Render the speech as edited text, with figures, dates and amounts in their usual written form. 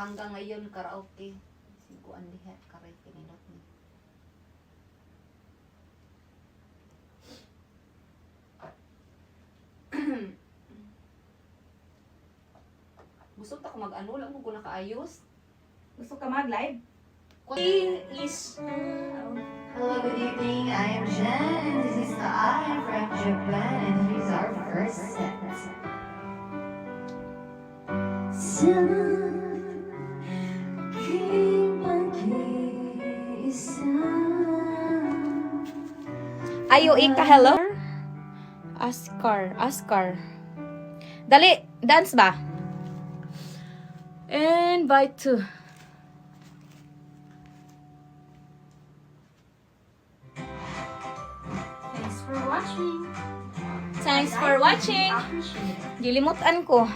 hanggang ngayon karaoke. Siguan diha karay pinindot ni. Gusto ta ko mag-ano lang mo ko nakaayos. Gusto ka mag-live? Is Hello, good evening. I am Jen, and this is I from Japan, and here's our first set. Ayo ika, hello? Askar. Dali, dance ba? Invite to. Thanks for watching. Thanks for watching. Appreciate it. Gilimutan ko.